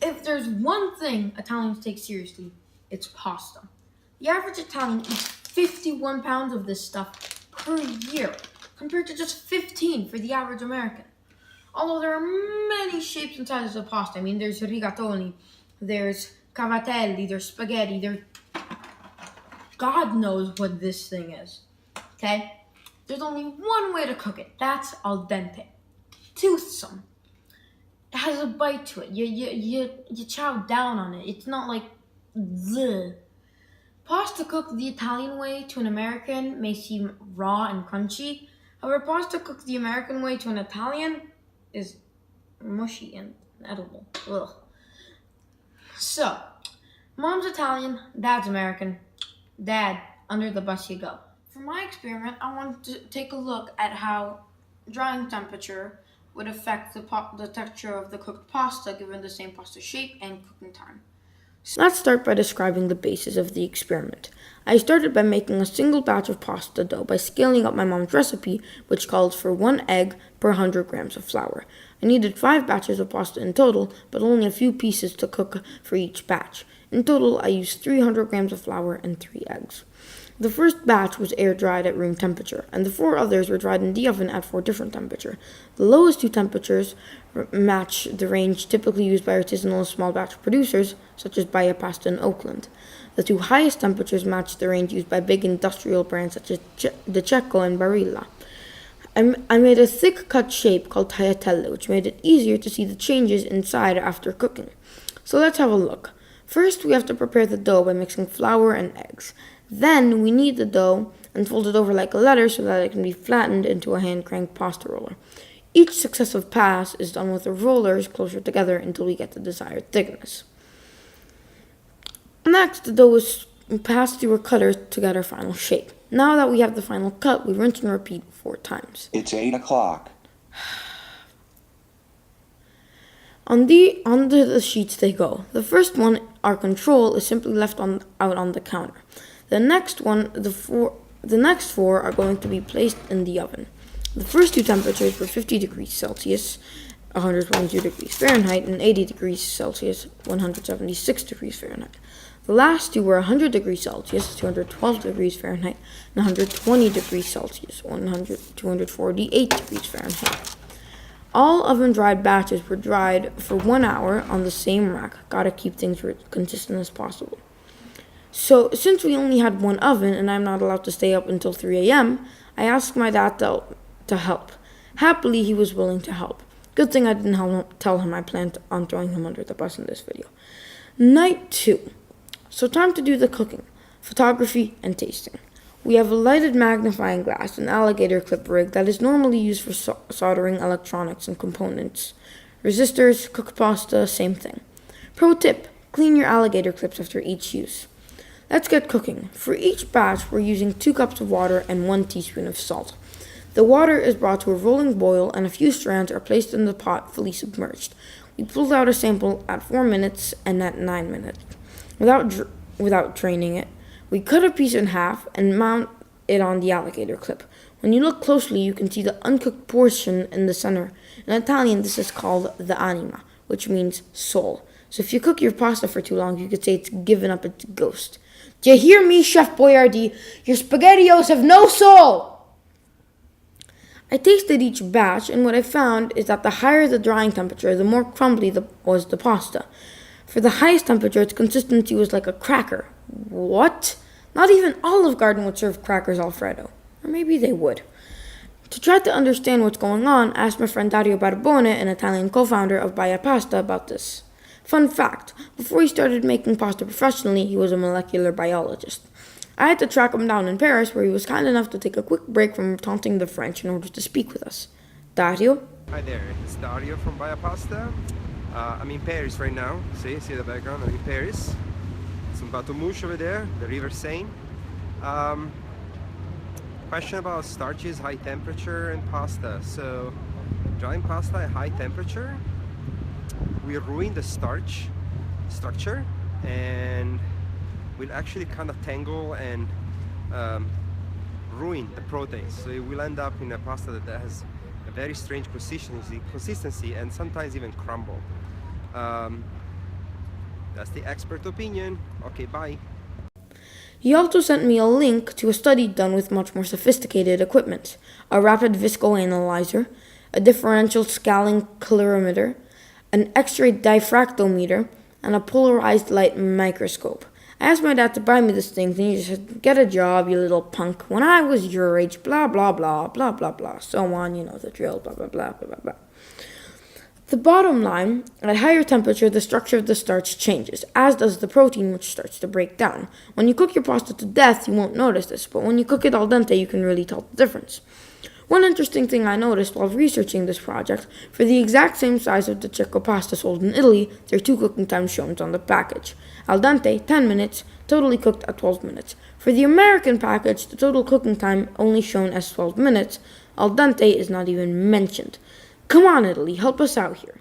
If there's one thing Italians take seriously, it's pasta. The average Italian eats 51 pounds of this stuff per year, compared to just 15 for the average American. Although there are many shapes and sizes of pasta. I mean, there's rigatoni, there's cavatelli, there's spaghetti, there's God knows what this thing is. Okay? There's only one way to cook it. That's al dente. Toothsome. It has a bite to it. You chow down on it. It's not like bleh. Pasta cooked the Italian way to an American may seem raw and crunchy. However, pasta cooked the American way to an Italian is mushy and edible. Ugh. So, mom's Italian, dad's American. Dad, under the bus you go. For my experiment, I wanted to take a look at how drying temperature would affect the texture of the cooked pasta given the same pasta shape and cooking time. So let's start by describing the basis of the experiment. I started by making a single batch of pasta dough by scaling up my mom's recipe, which called for 1 egg per 100 grams of flour. I needed 5 batches of pasta in total, but only a few pieces to cook for each batch. In total, I used 300 grams of flour and 3 eggs. The first batch was air dried at room temperature, and the 4 others were dried in the oven at 4 different temperatures. The lowest 2 temperatures match the range typically used by artisanal small batch producers, such as Baya Pasta in Oakland. The 2 highest temperatures match the range used by big industrial brands such as De Cecco and Barilla. I made a thick cut shape called tagliatelle, which made it easier to see the changes inside after cooking. So let's have a look. First, we have to prepare the dough by mixing flour and eggs. Then, we knead the dough and fold it over like a letter so that it can be flattened into a hand-cranked pasta roller. Each successive pass is done with the rollers closer together until we get the desired thickness. Next, the dough is passed through a cutter to get our final shape. Now that we have the final cut, we rinse and repeat 4 times. It's 8 o'clock. Onto the sheets they go. The first one, our control, is simply left out on the counter. The next next 4 are going to be placed in the oven. The first 2 temperatures were 50 degrees Celsius, 122 degrees Fahrenheit, and 80 degrees Celsius, 176 degrees Fahrenheit. The last 2 were 100 degrees Celsius, 212 degrees Fahrenheit, and 120 degrees Celsius, 248 degrees Fahrenheit. All oven-dried batches were dried for 1 hour on the same rack. Gotta keep things as consistent as possible. So, since we only had 1 oven and I'm not allowed to stay up until 3 a.m., I asked my dad to help. Happily, he was willing to help. Good thing I didn't tell him I planned on throwing him under the bus in this video. Night 2. So time to do the cooking, photography, and tasting. We have a lighted magnifying glass, an alligator clip rig that is normally used for soldering electronics and components. Resistors, cooked pasta, same thing. Pro tip, clean your alligator clips after each use. Let's get cooking. For each batch, we're using 2 cups of water and 1 teaspoon of salt. The water is brought to a rolling boil and a few strands are placed in the pot fully submerged. We pulled out a sample at 4 minutes and at 9 minutes. Without draining it, we cut a piece in half and mount it on the alligator clip. When you look closely, you can see the uncooked portion in the center. In Italian, this is called the anima, which means soul. So if you cook your pasta for too long, you could say it's given up its ghost. Do you hear me, Chef Boyardee? Your SpaghettiOs have no soul! I tasted each batch, and what I found is that the higher the drying temperature, the more crumbly was the pasta. For the highest temperature, its consistency was like a cracker. What? Not even Olive Garden would serve crackers Alfredo. Or maybe they would. To try to understand what's going on, I asked my friend Dario Barbone, an Italian co-founder of Baya Pasta, about this. Fun fact, before he started making pasta professionally, he was a molecular biologist. I had to track him down in Paris, where he was kind enough to take a quick break from taunting the French in order to speak with us. Dario? Hi there, it's Dario from Baya Pasta. I'm in Paris right now. See the background? I'm in Paris. Some Bateau-Mouche over there, the River Seine. Question about starches, high temperature, and pasta. So, drying pasta at high temperature, we ruin the starch structure, and will actually kind of tangle and ruin the proteins. So it will end up in a pasta that has a very strange consistency and sometimes even crumble. That's the expert opinion. Okay, bye. He also sent me a link to a study done with much more sophisticated equipment: a rapid viscoanalyzer, a differential scaling calorimeter, an X-ray diffractometer, and a polarized light microscope. I asked my dad to buy me these things, and he just said, "Get a job, you little punk. When I was your age, blah, blah, blah, blah, blah, blah, so on, you know the drill, blah, blah, blah, blah, blah, blah." The bottom line, at higher temperature, the structure of the starch changes, as does the protein, which starts to break down. When you cook your pasta to death, you won't notice this, but when you cook it al dente, you can really tell the difference. One interesting thing I noticed while researching this project: for the exact same size of the Cecco pasta sold in Italy, there are 2 cooking times shown on the package. Al dente, 10 minutes, totally cooked at 12 minutes. For the American package, the total cooking time only shown as 12 minutes. Al dente is not even mentioned. Come on, Italy, help us out here.